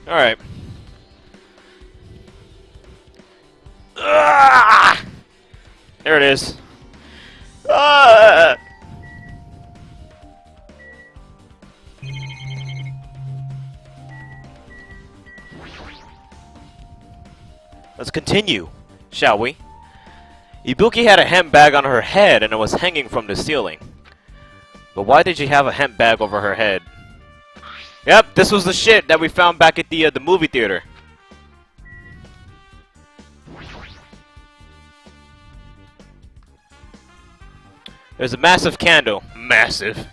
Alright. Ah! There it is. Ah! Let's continue, shall we? Ibuki had a handbag on her head and it was hanging from the ceiling. But why did she have a handbag over her head? Yep, this was the shit that we found back at the movie theater. There's a massive candle. Massive.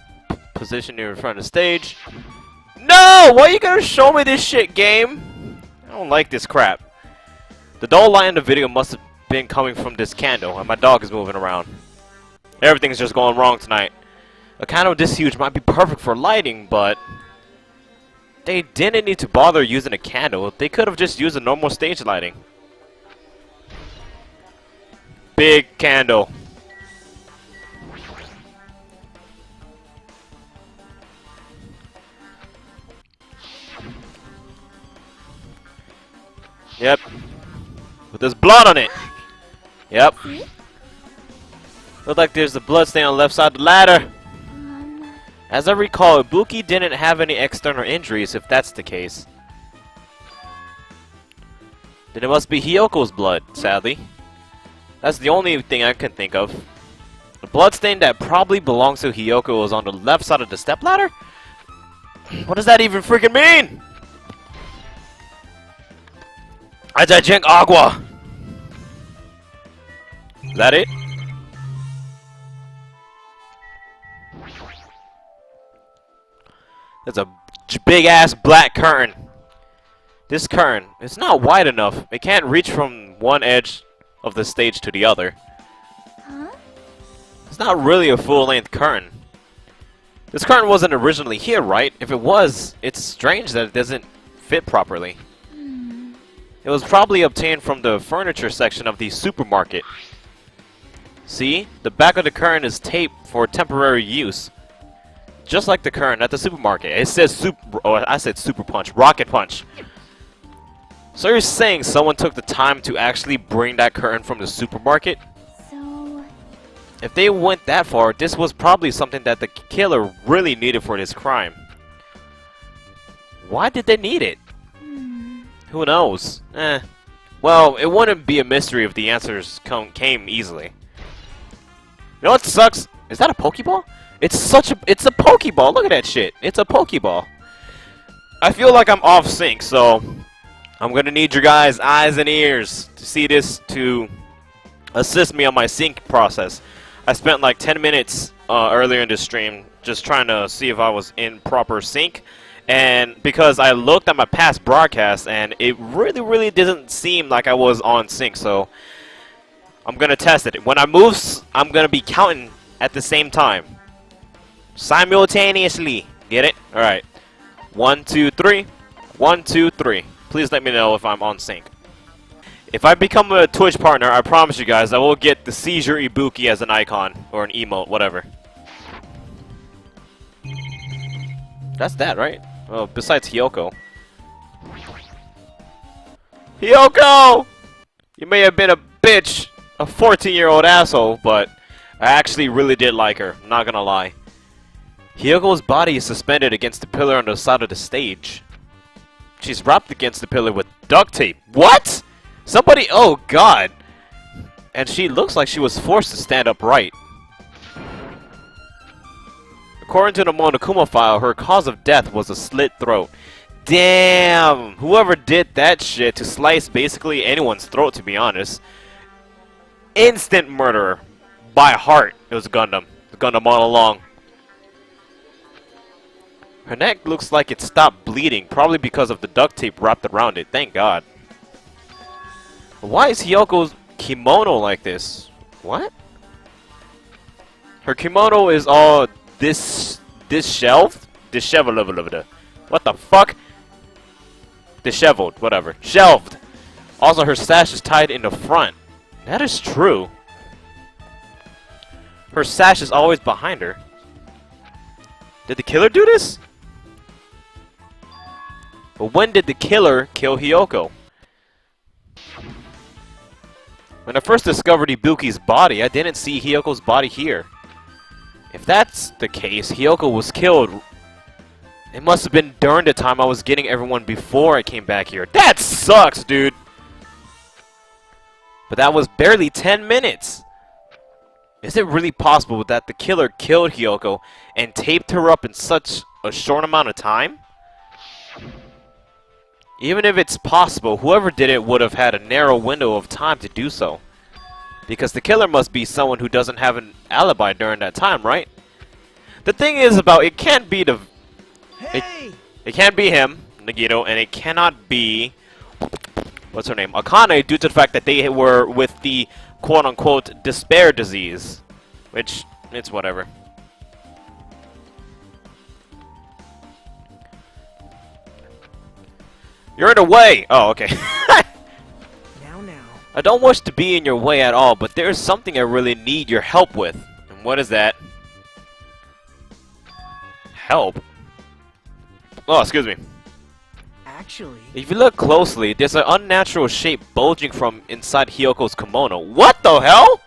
Position near in front of the stage. No! Why are you gonna show me this shit, game? I don't like this crap. The dull light in the video must have been coming from this candle, and my dog is moving around. Everything's just going wrong tonight. A candle this huge might be perfect for lighting, but they didn't need to bother using a candle. They could have just used a normal stage lighting. Big candle. Yep. But there's blood on it. Yep. Looks like there's a blood stain on the left side of the ladder. As I recall, Ibuki didn't have any external injuries, if that's the case. Then it must be Hiyoko's blood, sadly. That's the only thing I can think of. The bloodstain that probably belongs to Hiyoko was on the left side of the stepladder? What does that even freaking mean? I drink agua. Is that it? There's a big ass black curtain. This curtain, it's not wide enough. It can't reach from one edge of the stage to the other. Huh? It's not really a full-length curtain. This curtain wasn't originally here, right? If it was, it's strange that it doesn't fit properly. It was probably obtained from the furniture section of the supermarket. See? The back of the curtain is taped for temporary use. Just like the curtain at the supermarket. It says I said super punch. Rocket punch. So you're saying someone took the time to actually bring that curtain from the supermarket? So... If they went that far, this was probably something that the killer really needed for this crime. Why did they need it? Who knows? Well, it wouldn't be a mystery if the answers came easily. You know what sucks? Is that a Pokeball? It's a Pokeball. Look at that shit. It's a Pokeball. I feel like I'm off sync, so I'm gonna need your guys' eyes and ears to see this to assist me on my sync process. I spent like 10 minutes earlier in this stream just trying to see if I was in proper sync. And because I looked at my past broadcasts and it really didn't seem like I was on sync, so I'm gonna test it. When I move, I'm gonna be counting at the same time. Simultaneously. Get it? Alright. 1, 2, 3. 1, 2, 3. Please let me know if I'm on sync. If I become a Twitch partner, I promise you guys I will get the Seizure Ibuki as an icon. Or an emote, whatever. That's that, right? Well, besides Hiyoko. Hiyoko! You may have been a bitch, a 14-year-old asshole, but I actually really did like her, not gonna lie. Hiyoko's body is suspended against the pillar on the side of the stage. She's wrapped against the pillar with duct tape. What? Somebody, oh god. And she looks like she was forced to stand upright. According to the Monokuma file, her cause of death was a slit throat. Damn! Whoever did that shit to slice basically anyone's throat, to be honest. Instant murderer. By heart. It was Gundam. The Gundam all along. Her neck looks like it stopped bleeding, probably because of the duct tape wrapped around it. Thank God. Why is Hiyoko's kimono like this? What? Her kimono is all disheveled? Disheveled. What the fuck? Disheveled, whatever. Shelved. Also, her sash is tied in the front. That is true. Her sash is always behind her. Did the killer do this? But when did the killer kill Hiyoko? When I first discovered Ibuki's body, I didn't see Hiyoko's body here. If that's the case, Hiyoko was killed. It must have been during the time I was getting everyone before I came back here. That sucks, dude! But that was barely 10 minutes! Is it really possible that the killer killed Hiyoko and taped her up in such a short amount of time? Even if it's possible, whoever did it would have had a narrow window of time to do so. Because the killer must be someone who doesn't have an alibi during that time, right? The thing is about it can't be the... It can't be him, Nagito, and it cannot be... What's her name? Akane, due to the fact that they were with the quote-unquote despair disease. Which, it's whatever. You're in the way! Oh, okay. Now. I don't wish to be in your way at all, but there's something I really need your help with. And what is that? Help? Oh, excuse me. Actually... If you look closely, there's an unnatural shape bulging from inside Hiyoko's kimono. What the hell?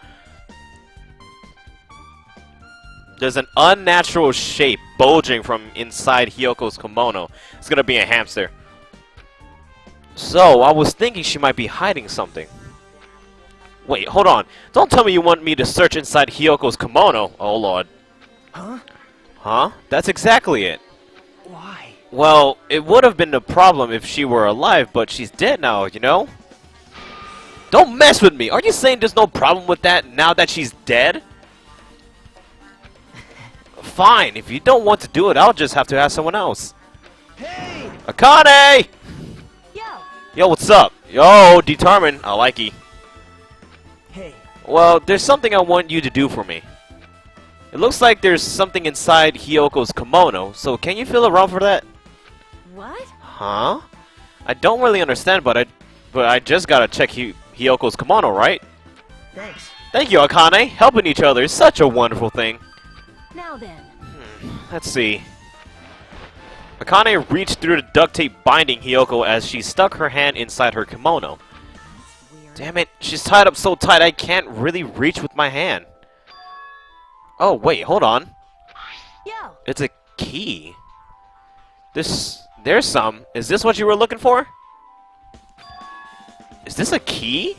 There's an unnatural shape bulging from inside Hiyoko's kimono. It's gonna be a hamster. So, I was thinking she might be hiding something. Wait, hold on. Don't tell me you want me to search inside Hiyoko's kimono. Oh, Lord. Huh? Huh? That's exactly it. Why? Well, it would have been a problem if she were alive, but she's dead now, you know? Don't mess with me! Are you saying there's no problem with that now that she's dead? Fine, if you don't want to do it, I'll just have to ask someone else. Hey! Akane! Yo! Yo, what's up? Yo, determined. I like you. Hey. Well, there's something I want you to do for me. It looks like there's something inside Hiyoko's kimono, so can you feel around for that? What? Huh? I don't really understand, but I just gotta check Hiyoko's kimono, right? Thanks. Thank you, Akane. Helping each other is such a wonderful thing. Now then. Let's see. Akane reached through the duct tape binding Hiyoko as she stuck her hand inside her kimono. Weird. Damn it, she's tied up so tight I can't really reach with my hand. Oh, wait, hold on. Yo! It's a key. There's some. Is this what you were looking for? Is this a key?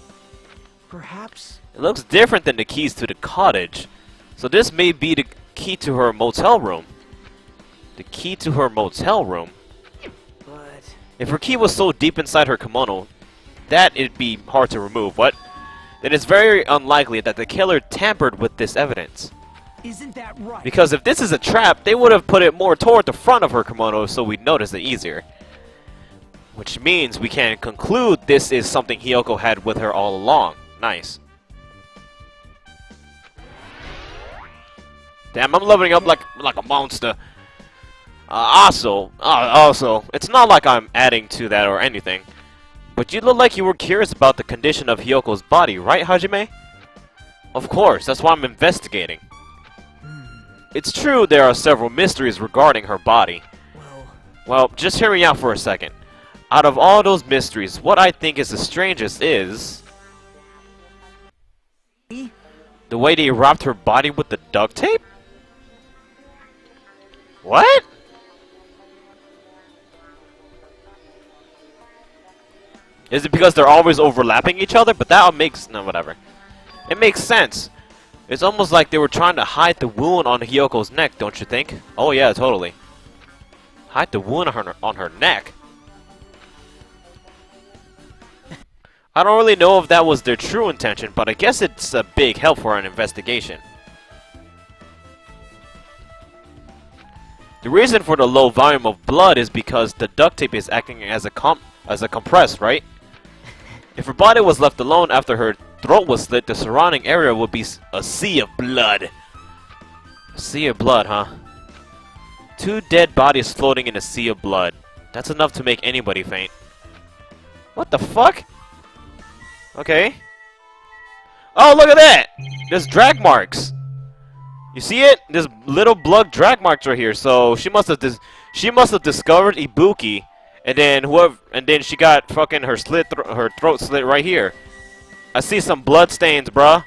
Perhaps. It looks different than the keys to the cottage. So this may be the key to her motel room. The key to her motel room. But... If her key was so deep inside her kimono, that it'd be hard to remove, what? Then it's very unlikely that the killer tampered with this evidence. Isn't that right? Because if this is a trap, they would have put it more toward the front of her kimono so we'd notice it easier. Which means we can conclude this is something Hiyoko had with her all along. Nice. Damn, I'm leveling up like a monster. Also, it's not like I'm adding to that or anything. But you look like you were curious about the condition of Hiyoko's body, right, Hajime? Of course, that's why I'm investigating. It's true there are several mysteries regarding her body. Well, just hear me out for a second. Out of all those mysteries, what I think is the strangest is... the way they wrapped her body with the duct tape? What? Is it because they're always overlapping each other? But that makes... no, whatever. It makes sense. It's almost like they were trying to hide the wound on Hiyoko's neck, don't you think? Oh yeah, totally. Hide the wound on her neck? I don't really know if that was their true intention, but I guess it's a big help for an investigation. The reason for the low volume of blood is because the duct tape is acting as a compress, right? If her body was left alone after her throat was slit, the surrounding area would be a sea of blood. A sea of blood, huh? 2 dead bodies floating in a sea of blood. That's enough to make anybody faint. What the fuck? Okay. Oh, look at that! There's drag marks. You see it? There's little blood drag marks right here. So she must have discovered Ibuki And then she got fucking her throat slit right here. I see some blood stains, bruh.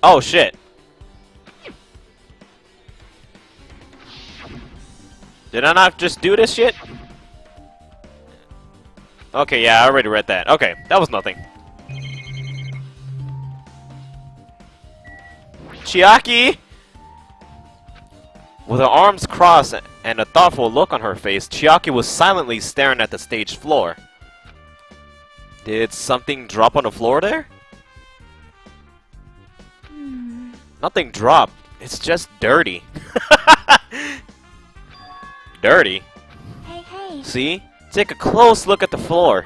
Oh shit. Did I not just do this shit? Okay, yeah, I already read that. Okay, that was nothing. Chiaki! With her arms crossed and a thoughtful look on her face, Chiaki was silently staring at the stage floor. Did something drop on the floor there? Nothing dropped. It's just dirty. Dirty? Hey, hey. See? Take a close look at the floor.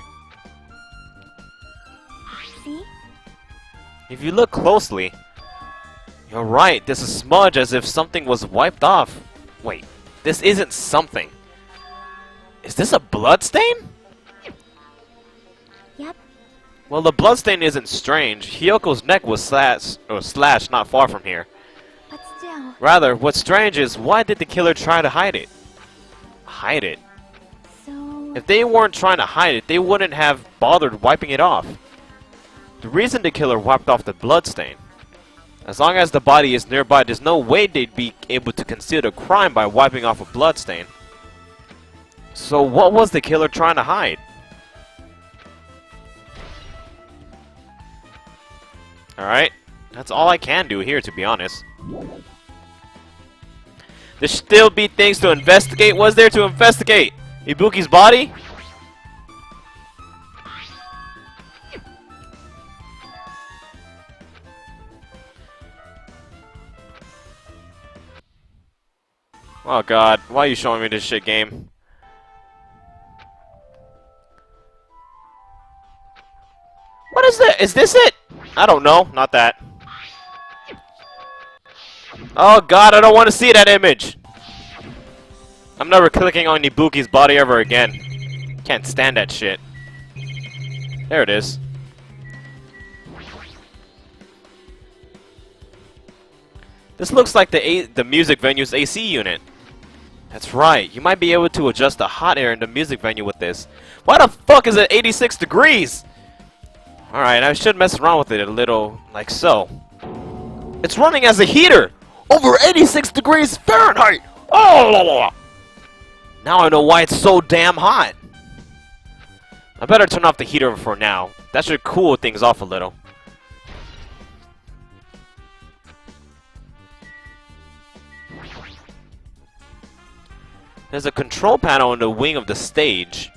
See? If you look closely, you're right. There's a smudge as if something was wiped off. Wait, this isn't something. Is this a bloodstain? Yep. Well, the bloodstain isn't strange. Hiyoko's neck was slashed not far from here. But still. Rather, what's strange is why did the killer try to hide it? Hide it? So. If they weren't trying to hide it, they wouldn't have bothered wiping it off. The reason the killer wiped off the bloodstain. As long as the body is nearby, there's no way they'd be able to conceal the crime by wiping off a bloodstain. So what was the killer trying to hide? Alright, that's all I can do here, to be honest. There should still be things to investigate. What's there to investigate? Ibuki's body? Oh god, why are you showing me this shit, game? What is that? Is this it? I don't know, not that. Oh god, I don't want to see that image! I'm never clicking on Ibuki's body ever again. Can't stand that shit. There it is. This looks like the music venue's AC unit. That's right, you might be able to adjust the hot air in the music venue with this. Why the fuck is it 86 degrees? Alright, I should mess around with it a little, like so. It's running as a heater! Over 86 degrees Fahrenheit! Oh! Now I know why it's so damn hot. I better turn off the heater for now. That should cool things off a little. There's a control panel on the wing of the stage.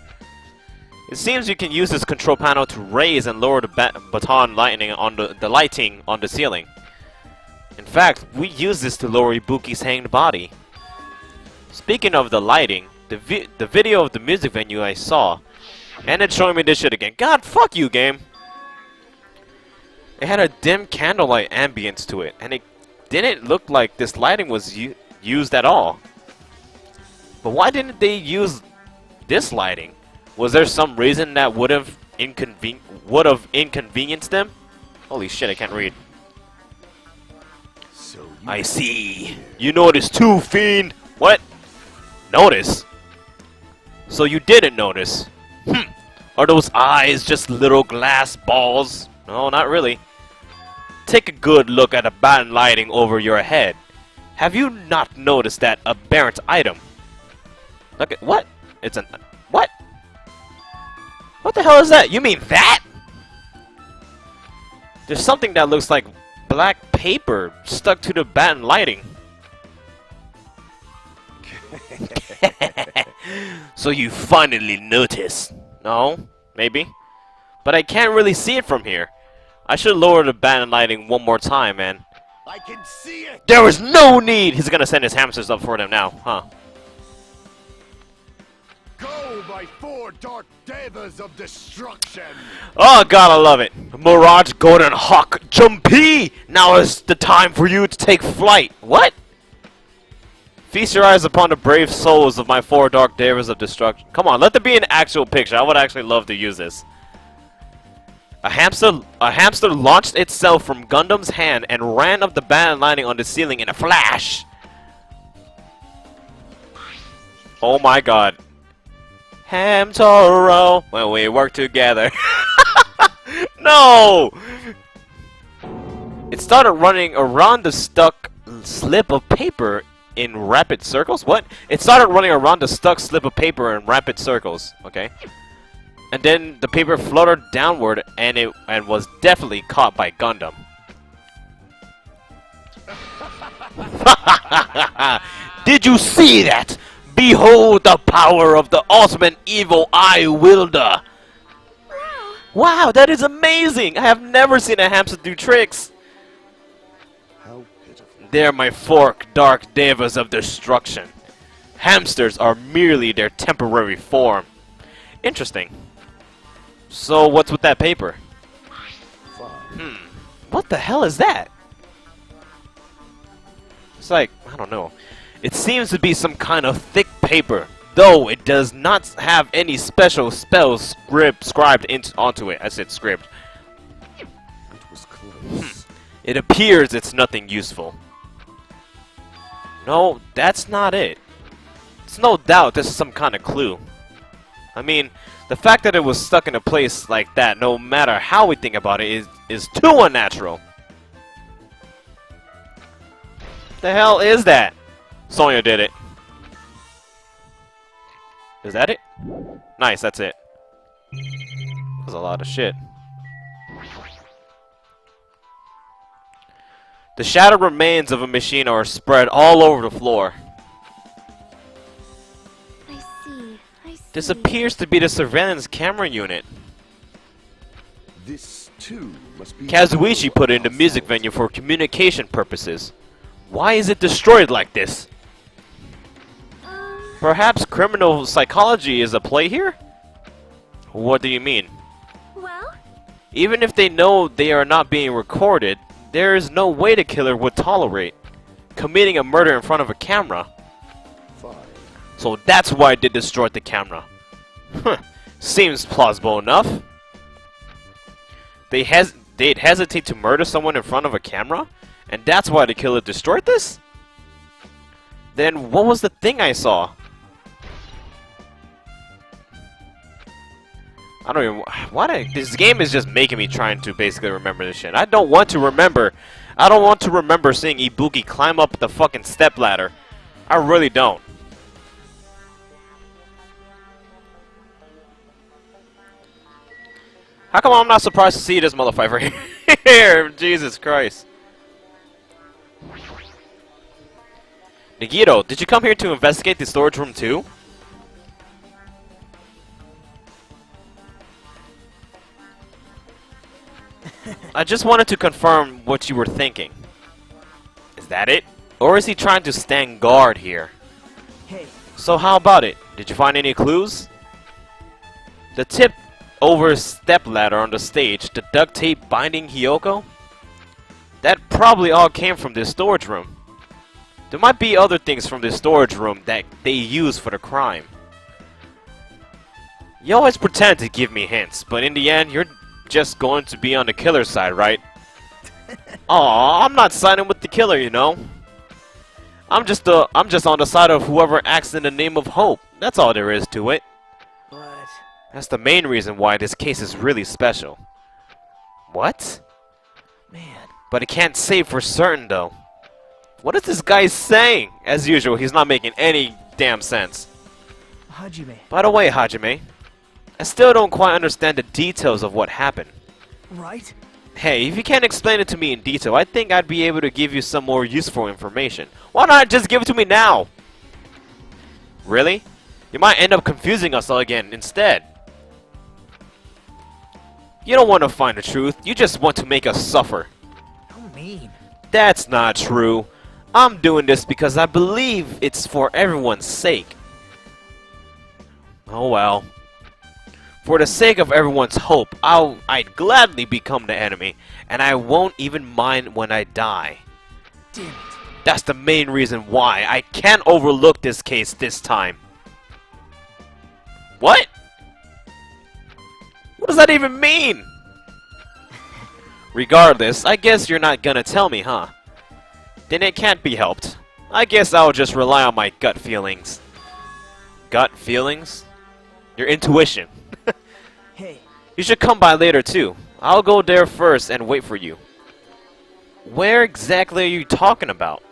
It seems you can use this control panel to raise and lower the baton lighting on the lighting on the ceiling. In fact, we use this to lower Ibuki's hanged body. Speaking of the lighting, the video of the music venue I saw, and it's showing me this shit again. God, fuck you, game! It had a dim candlelight ambience to it, and it didn't look like this lighting was used at all. But why didn't they use this lighting? Was there some reason that would have inconvenienced them? Holy shit, I can't read. So I see. You noticed too, fiend! What? Notice? So you didn't notice? Are those eyes just little glass balls? No, not really. Take a good look at the baton lighting over your head. Have you not noticed that aberrant item? Look at what? It's an what? What the hell is that? You mean that? There's something that looks like black paper stuck to the baton lighting. So you finally noticed? No, maybe. But I can't really see it from here. I should lower the baton lighting one more time, man. I can see it. There was no need! He's gonna send his hamsters up for them now, huh? Go, my 4 dark devas of destruction. Oh god, I love it. Mirage Golden Hawk Jumpy! Now is the time for you to take flight. What? Feast your eyes upon the brave souls of my 4 dark devas of destruction. Come on, let there be an actual picture. I would actually love to use this. A hamster launched itself from Gundam's hand and ran up the band lining on the ceiling in a flash. Oh my god. Hamtaro, when we work together. No! It started running around the stuck slip of paper in rapid circles? What? It started running around the stuck slip of paper in rapid circles. Okay. And then the paper fluttered downward and was definitely caught by Gundam. Did you see that? Behold the power of the ultimate evil eye wielder! Wow, that is amazing! I have never seen a hamster do tricks! How pitiful. They're my fork dark devas of destruction. Hamsters are merely their temporary form. Interesting. So what's with that paper? Fine. What the hell is that? It's like, I don't know. It seems to be some kind of thick paper, though it does not have any special spells scribed onto it. I said script. It was close. It appears it's nothing useful. No, that's not it. It's no doubt this is some kind of clue. I mean, the fact that it was stuck in a place like that, no matter how we think about it, is too unnatural. The hell is that? Sonya did it. Is that it? Nice, that's it. That's a lot of shit. The shattered remains of a machine are spread all over the floor. I see. This appears to be the surveillance camera unit. This too must be. Kazuichi put it in the music venue for communication purposes. Why is it destroyed like this? Perhaps criminal psychology is at play here? What do you mean? Well, Even if they know they are not being recorded, there is no way the killer would tolerate committing a murder in front of a camera. Fine. So that's why they destroyed the camera. Huh. Seems plausible enough. They'd hesitate to murder someone in front of a camera? And that's why the killer destroyed this? Then what was the thing I saw? I don't even... this game is just making me trying to basically remember this shit. I don't want to remember. I don't want to remember seeing Ibuki climb up the fucking stepladder. I really don't. How come I'm not surprised to see this motherfucker here? Jesus Christ. Nagito, did you come here to investigate the storage room too? I just wanted to confirm what you were thinking. Is that it? Or is he trying to stand guard here? Hey, So how about it? Did you find any clues? The tip over stepladder on the stage, the duct tape binding Hiyoko? That probably all came from this storage room. There might be other things from this storage room that they use for the crime. You always pretend to give me hints, but in the end, you're just going to be on the killer's side, right? Aw, I'm not siding with the killer, you know. I'm just on the side of whoever acts in the name of hope. That's all there is to it. but That's the main reason why this case is really special. What? man, But it can't say for certain, though. What is this guy saying? As usual, he's not making any damn sense. Hajime, By the way, Hajime, I still don't quite understand the details of what happened. right? Hey, if you can't explain it to me in detail, I think I'd be able to give you some more useful information. Why not just give it to me now? Really? You might end up confusing us all again instead. You don't want to find the truth, you just want to make us suffer. How mean. That's not true. I'm doing this because I believe it's for everyone's sake. Oh well. For the sake of everyone's hope, I'd gladly become the enemy, and I won't even mind when I die. Damn it. That's the main reason why I can't overlook this case this time. What? What does that even mean? Regardless, I guess you're not gonna tell me, huh? Then it can't be helped. I guess I'll just rely on my gut feelings. Gut feelings? Your intuition. Hey, You should come by later too. I'll go there first and wait for you. Where exactly are you talking about?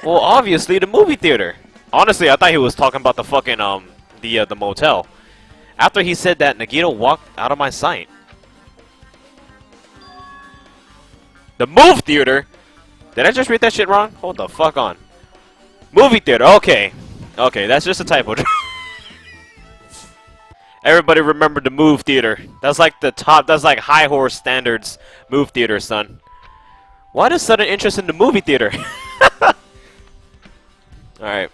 Well, obviously the movie theater. Honestly, I thought he was talking about the fucking the motel. After he said that, Nagito walked out of my sight. The movie theater? Did I just read that shit wrong? Hold the fuck on. Movie theater, okay. Okay, that's just a typo. Everybody remember the movie theater. That's like the top, that's like high horse standards movie theater, son. Why does sudden interest in the movie theater? Alright.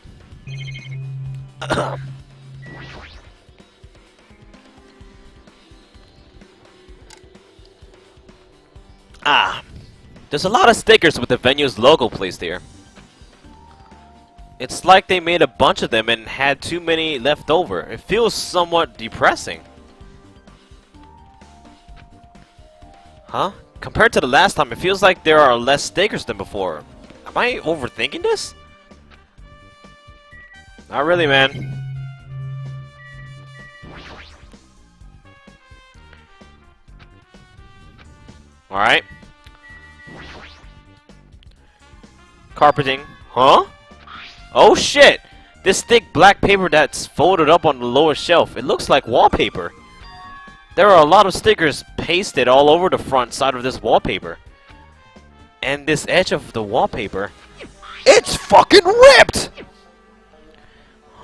There's a lot of stickers with the venue's logo placed here. It's like they made a bunch of them and had too many left over. It feels somewhat depressing. Huh? Compared to the last time, it feels like there are less stickers than before. Am I overthinking this? Not really, man. Alright. Carpeting. Huh? Oh shit! This thick black paper that's folded up on the lower shelf. It looks like wallpaper. There are a lot of stickers pasted all over the front side of this wallpaper. And this edge of the wallpaper, it's fucking ripped!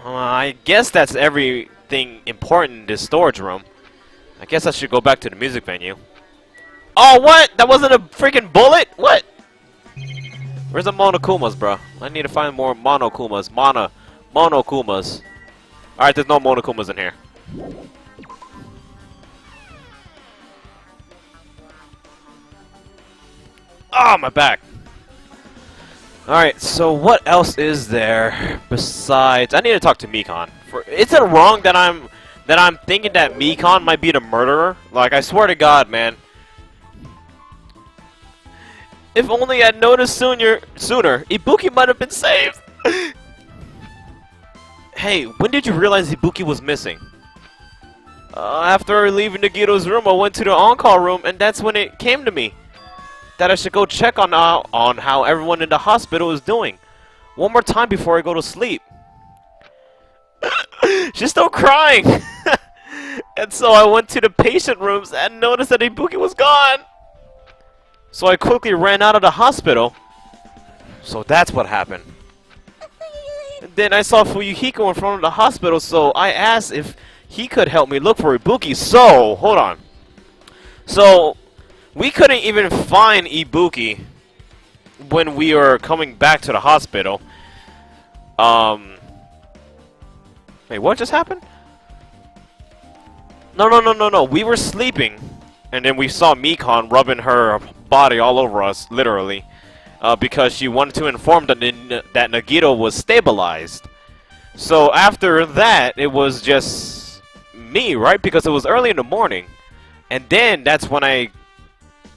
I guess that's everything important in this storage room. I guess I should go back to the music venue. Oh, what? That wasn't a freaking bullet? What? Where's the Monokumas, bro? I need to find more Monokumas. Monokumas. Alright, there's no Monokumas in here. Oh, my back. Alright, so what else is there besides... I need to talk to Mikan. Is it wrong that I'm thinking that Mikan might be the murderer? Like, I swear to God, man. If only I'd noticed sooner, Ibuki might have been saved. Hey, when did you realize Ibuki was missing? After leaving Nagito's room, I went to the on-call room, and that's when it came to me that I should go check on how everyone in the hospital is doing. One more time before I go to sleep. She's still crying. And so I went to the patient rooms and noticed that Ibuki was gone. So I quickly ran out of the hospital. So that's what happened. And then I saw Fuyuhiko in front of the hospital, so I asked if he could help me look for Ibuki. So, hold on. So, we couldn't even find Ibuki when we were coming back to the hospital. Wait, what just happened? No. We were sleeping, and then we saw Mikan rubbing her body all over us, literally, because she wanted to inform that Nagito was stabilized. So after that, it was just me, right? Because it was early in the morning. And then that's when I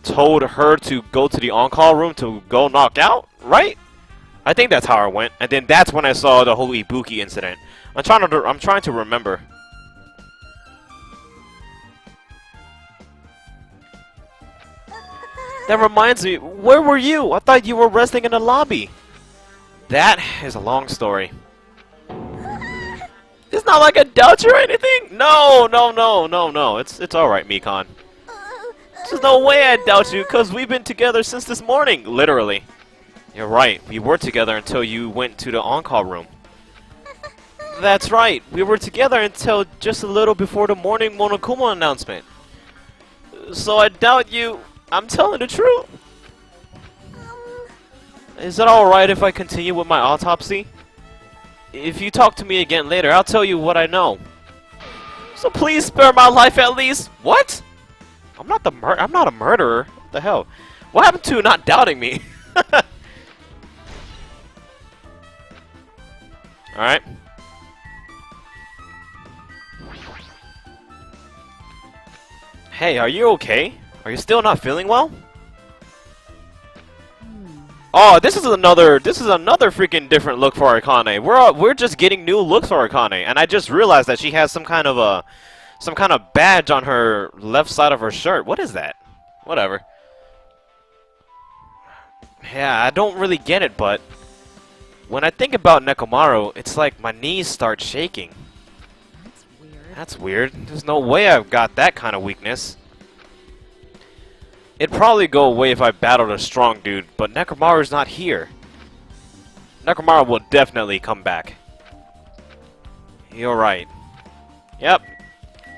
told her to go to the on-call room to go knock out, right? I think that's how it went. And then that's when I saw the whole Ibuki incident. I'm trying to remember. That reminds me, where were you? I thought you were resting in the lobby. That is a long story. It's not like I doubt you or anything. No. It's alright, Mikan. There's no way I doubt you, because we've been together since this morning. Literally. You're right. We were together until you went to the on-call room. That's right. We were together until just a little before the morning Monokuma announcement. So I doubt you. I'm telling the truth. Is it alright if I continue with my autopsy? If you talk to me again later, I'll tell you what I know. So please spare my life at least. What? I'm not a murderer. What the hell? What happened to not doubting me? Alright. Hey, are you okay? Are you still not feeling well? Oh, this is another freaking different look for Akane. We're just getting new looks for Akane, and I just realized that she has some kind of badge on her left side of her shirt. What is that? Whatever. Yeah, I don't really get it, but when I think about Nekomaru, it's like my knees start shaking. That's weird. That's weird. There's no way I've got that kind of weakness. It'd probably go away if I battled a strong dude, but Nekomaru's not here. Nekomaru will definitely come back. You're right. Yep.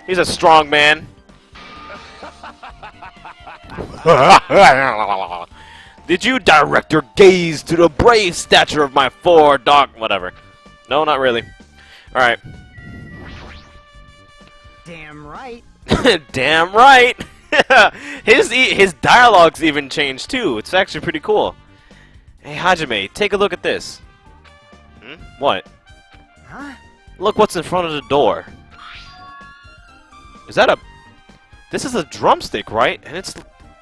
He's a strong man. Did you direct your gaze to the brave stature of my whatever. No, not really. Alright. Damn right. Damn right! His dialogues even changed too. It's actually pretty cool. Hey Hajime, take a look at this. What? Huh? Look what's in front of the door. Is that a... This is a drumstick, right? And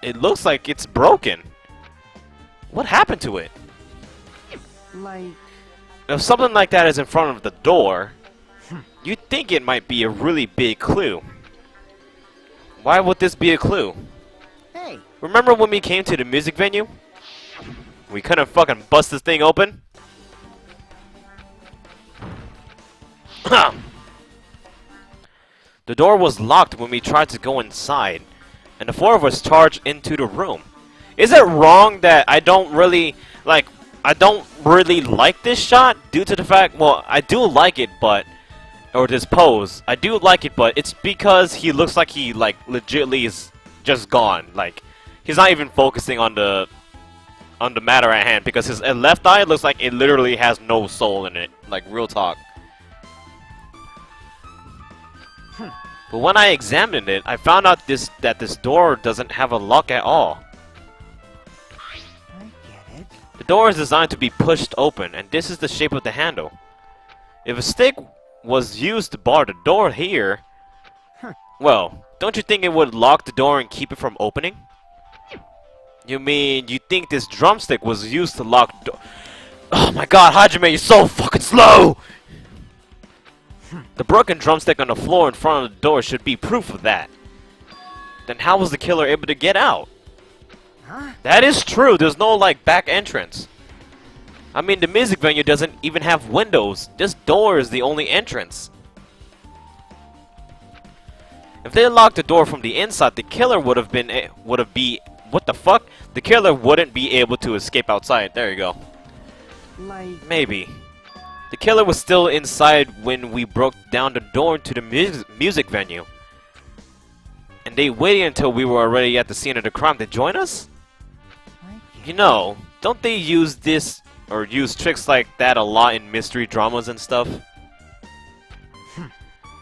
it looks like it's broken. What happened to it? Like... If something like that is in front of the door, you'd think it might be a really big clue. Why would this be a clue? Hey. Remember when we came to the music venue? We couldn't fucking bust this thing open? The door was locked when we tried to go inside, and the four of us charged into the room. Is it wrong that I don't really like this shot due to the fact, well, I do like it, but, or this pose, I do like it, but it's because he looks like he, like, legitly is just gone. Like, he's not even focusing on the matter at hand, because his left eye looks like it literally has no soul in it. Like, real talk. But when I examined it, I found out that this door doesn't have a lock at all. I get it. The door is designed to be pushed open, and this is the shape of the handle. If a stick was used to bar the door here, well, don't you think it would lock the door and keep it from opening? You mean you think this drumstick was used to lock the door? Oh my god, Hajime, you're so fucking slow! The broken drumstick on the floor in front of the door should be proof of that. Then how was the killer able to get out? Huh? That is true, there's no, like, back entrance. I mean, the music venue doesn't even have windows. This door is the only entrance. If they locked the door from the inside, the killer what the fuck? The killer wouldn't be able to escape outside. There you go. Like... Maybe. The killer was still inside when we broke down the door to the music venue. And they waited until we were already at the scene of the crime to join us? You know, don't they use this or use tricks like that a lot in mystery dramas and stuff?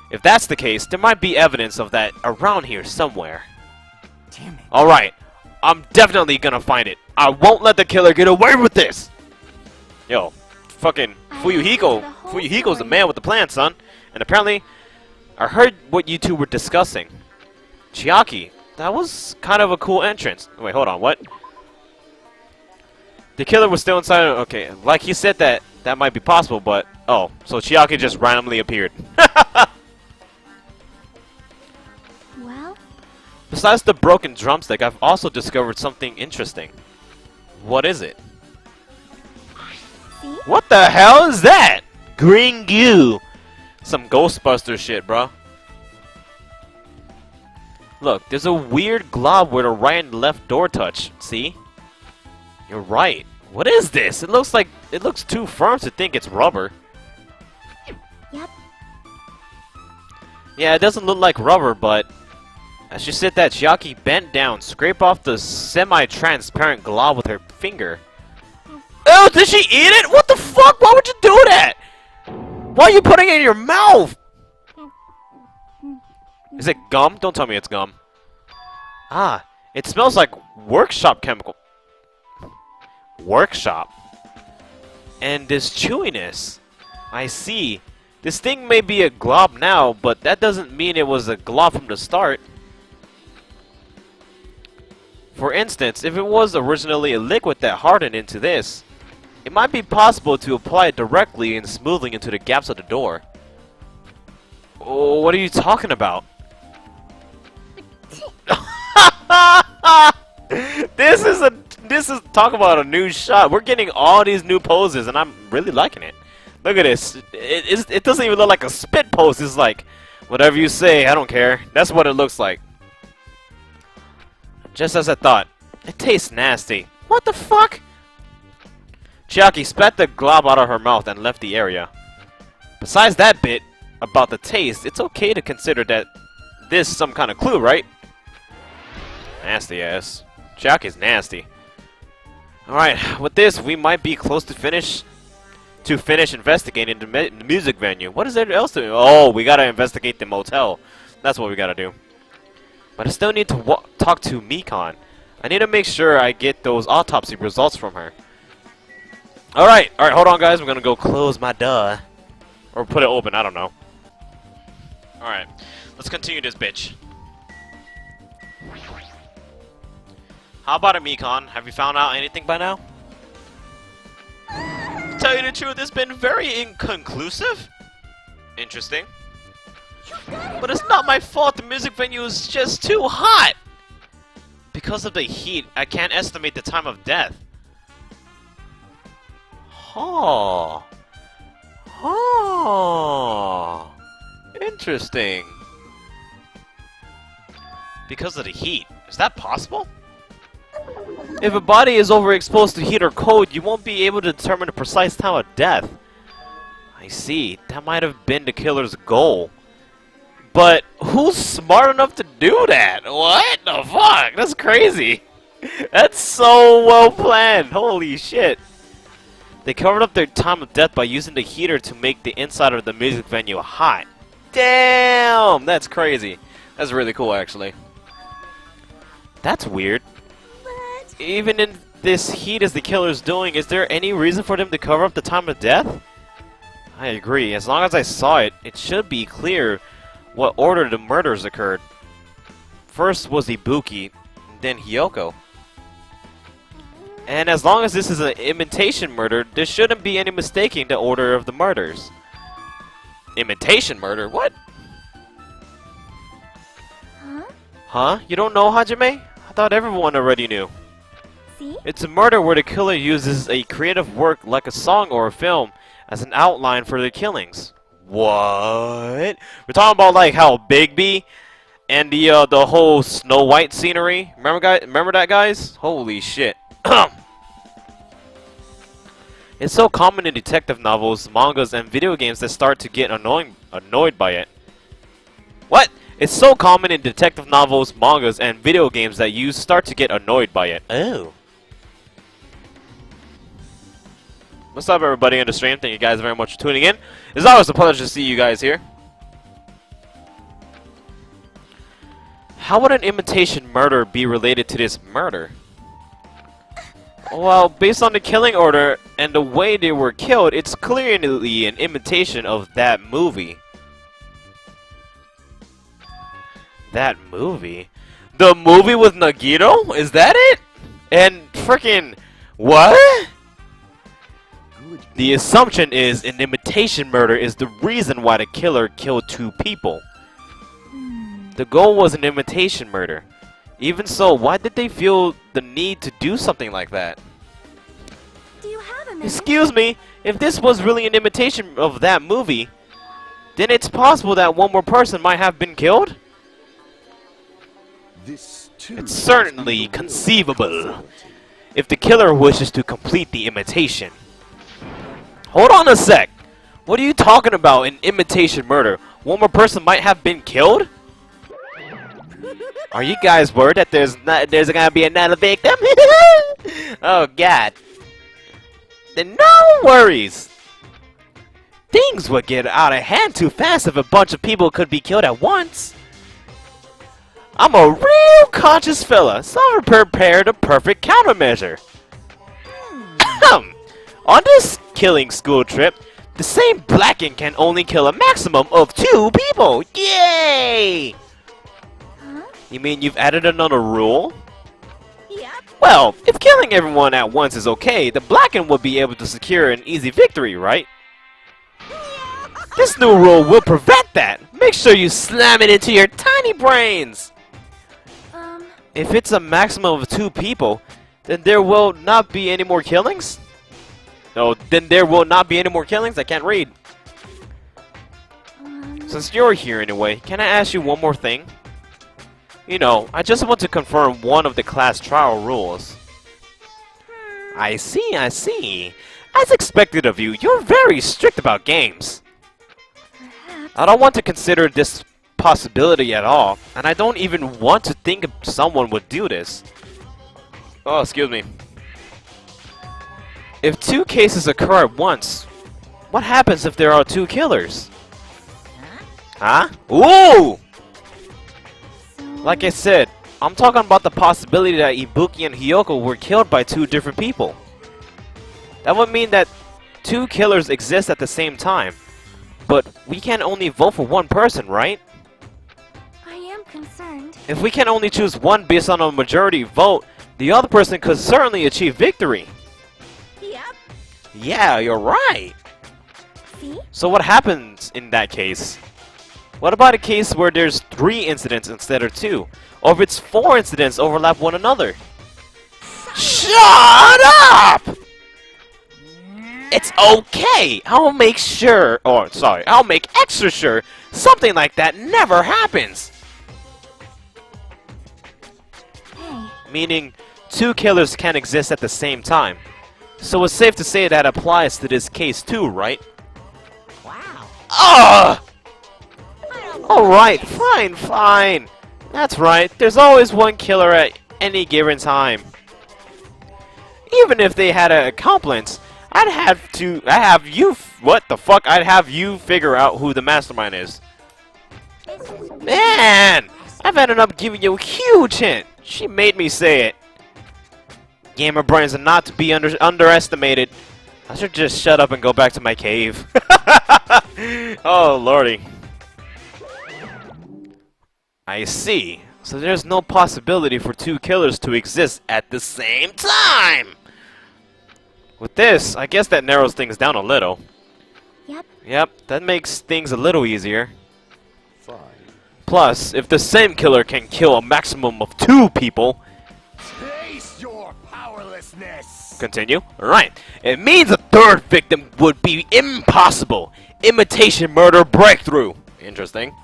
If that's the case, there might be evidence of that around here somewhere. Damn it. Alright, I'm definitely gonna find it. I won't let the killer get away with this! Yo, fucking Fuyuhiko's the man with the plan, son. And apparently, I heard what you two were discussing. Chiaki, that was kind of a cool entrance. Wait, hold on, what? The killer was still inside. Okay, like he said that might be possible, but oh, so Chiaki just randomly appeared. Well, Besides the broken drumstick, I've also discovered something interesting. What is it? see? What the hell is that? Green goo. Some Ghostbuster shit, bro. Look, there's a weird glob where the right and left door touch. See? You're right. What is this? It looks too firm to think it's rubber. Yep. Yeah, it doesn't look like rubber, but as she said that, Chiaki bent down, scraped off the semi-transparent glob with her finger. Oh, did she eat it? What the fuck? Why would you do that? Why are you putting it in your mouth? Is it gum? Don't tell me it's gum. Ah, it smells like workshop chemical. Workshop? And this chewiness. I see. This thing may be a glob now, but that doesn't mean it was a glob from the start. For instance, if it was originally a liquid that hardened into this, it might be possible to apply it directly and smoothly into the gaps of the door. Oh, what are you talking about? This is talk about a new shot. We're getting all these new poses, and I'm really liking it. Look at this. It doesn't even look like a spit pose. It's like, whatever you say, I don't care. That's what it looks like. Just as I thought. It tastes nasty. What the fuck? Chiaki spat the glob out of her mouth and left the area. Besides that bit about the taste, it's okay to consider that this is some kind of clue, right? Nasty ass. Chiaki's nasty. Alright, with this, we might be close to finish investigating the music venue. What is there else to do? Oh, we gotta investigate the motel. That's what we gotta do. But I still need to talk to Mikan. I need to make sure I get those autopsy results from her. Alright, hold on guys. I'm gonna go close my door. Or put it open, I don't know. Alright, let's continue this bitch. How about it, Mikan? Have you found out anything by now? To tell you the truth, it's been very inconclusive. Interesting. But it's not my fault the music venue is just too hot! Because of the heat, I can't estimate the time of death. Oh. Oh. Interesting. Because of the heat. Is that possible? If a body is overexposed to heat or cold, you won't be able to determine the precise time of death. I see. That might have been the killer's goal. But who's smart enough to do that? What the fuck? That's crazy. That's so well planned. Holy shit. They covered up their time of death by using the heater to make the inside of the music venue hot. Damn! That's crazy. That's really cool, actually. That's weird. Even in this heat as the killer's doing, is there any reason for them to cover up the time of death? I agree. As long as I saw it, it should be clear what order the murders occurred. First was Ibuki, then Hiyoko. And as long as this is an imitation murder, there shouldn't be any mistaking the order of the murders. Imitation murder? What? Huh? Huh? You don't know, Hajime? I thought everyone already knew. See? It's a murder where the killer uses a creative work like a song or a film as an outline for the killings. What? We're talking about like how Bigby and the whole Snow White scenery. Remember that, guys? Holy shit. It's so common in detective novels, mangas, and video games that start to get annoyed by it. What? It's so common in detective novels, mangas, and video games that you start to get annoyed by it. Oh. What's up, everybody in the stream? Thank you guys very much for tuning in. It's always a pleasure to see you guys here. How would an imitation murder be related to this murder? Well, based on the killing order and the way they were killed, it's clearly an imitation of that movie. That movie? The movie with Nagito? Is that it? And freaking what? The assumption is an imitation murder is the reason why the killer killed two people. The goal was an imitation murder. Even so, why did they feel the need to do something like that? Do you have a minute? Excuse me, if this was really an imitation of that movie, then it's possible that one more person might have been killed? This too It's certainly conceivable if the killer wishes to complete the imitation. Hold on a sec. What are you talking about, an imitation murder? One more person might have been killed? Are you guys worried that there's gonna be another victim? Oh god. Then no worries. Things would get out of hand too fast if a bunch of people could be killed at once. I'm a real conscious fella, so I prepared a perfect countermeasure. On this killing school trip, the same Blacken can only kill a maximum of 2 people. Yay! Huh? You mean you've added another rule? Well, if killing everyone at once is okay, the Blackened would be able to secure an easy victory, right? This new rule will prevent that! Make sure you slam it into your tiny brains! If it's a maximum of 2 people, then there will not be any more killings? No, then there will not be any more killings? I can't read. Since you're here anyway, can I ask you one more thing? You know, I just want to confirm one of the class trial rules. I see, I see. As expected of you, you're very strict about games. I don't want to consider this possibility at all, and I don't even want to think someone would do this. Oh, excuse me. If 2 cases occur at once, what happens if there are 2 killers? Huh? Ooh! Like I said, I'm talking about the possibility that Ibuki and Hiyoko were killed by 2 different people. That would mean that 2 killers exist at the same time. But we can only vote for one person, right? I am concerned. If we can only choose one based on a majority vote, the other person could certainly achieve victory. Yep. Yeah, you're right. See? So what happens in that case? What about a case where there's 3 incidents instead of 2? Or if it's 4 incidents overlap one another? Shut up! It's okay! I'll make sure, or sorry, I'll make extra sure something like that never happens! Hey. Meaning, 2 killers can exist at the same time. So it's safe to say that applies to this case too, right? Wow. Ugh! Alright, fine. That's right, there's always one killer at any given time. Even if they had an accomplice, I'd have you figure out who the mastermind is. Man! I've ended up giving you a huge hint. She made me say it. Gamer brains are not to be underestimated. I should just shut up and go back to my cave. Oh, lordy. I see. So there's no possibility for 2 killers to exist at the same time! With this, I guess that narrows things down a little. Yep, that makes things a little easier. Fine. Plus, if the same killer can kill a maximum of 2 people... Face your powerlessness! Continue. Alright. It means a 3rd victim would be impossible. Imitation murder breakthrough. Interesting.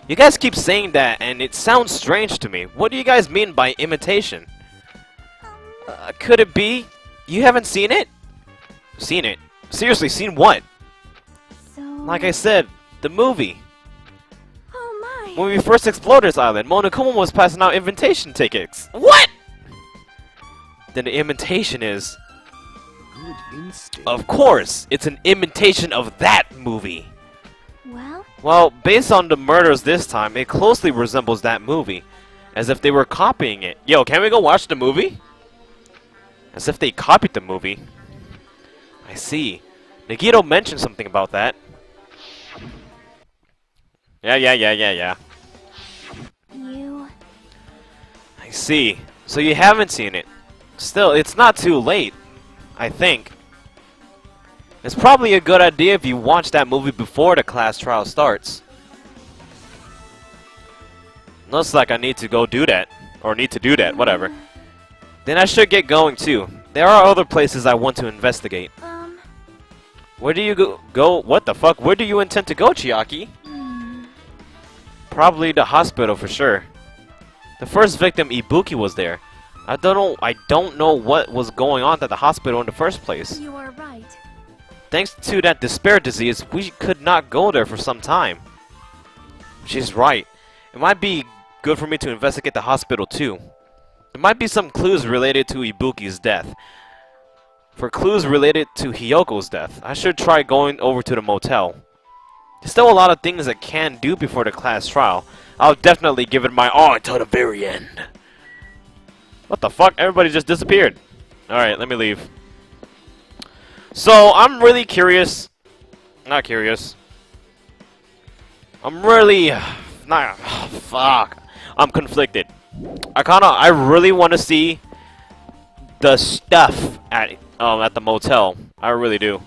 You guys keep saying that, and it sounds strange to me. What do you guys mean by imitation? Could it be? You haven't seen it? Seen it? Seriously, seen what? So... Like I said, the movie. Oh my. When we first explored this island, Monokuma was passing out invitation tickets. What? Then the imitation is... Good instinct. Of course, it's an imitation of that movie. Well? Well, based on the murders this time, it closely resembles that movie. As if they were copying it. Yo, can we go watch the movie? As if they copied the movie. I see. Nagito mentioned something about that. Yeah. You... I see. So you haven't seen it. Still, it's not too late. I think. It's probably a good idea if you watch that movie before the class trial starts. Looks like I need to go do that. Or need to do that, whatever. Then I should get going too. There are other places I want to investigate. Where do you go? What the fuck? Where do you intend to go, Chiaki? Probably the hospital for sure. The first victim, Ibuki, was there. I don't know what was going on at the hospital in the first place. You are right. Thanks to that despair disease, we could not go there for some time. She's right. It might be good for me to investigate the hospital too. There might be some clues related to Ibuki's death. For clues related to Hiyoko's death, I should try going over to the motel. There's still a lot of things I can do before the class trial. I'll definitely give it my all until the very end. What the fuck? Everybody just disappeared. Alright, let me leave. So, I'm really curious. Not curious. I'm really... fuck. I'm conflicted. I really want to see the stuff at the motel. I really do.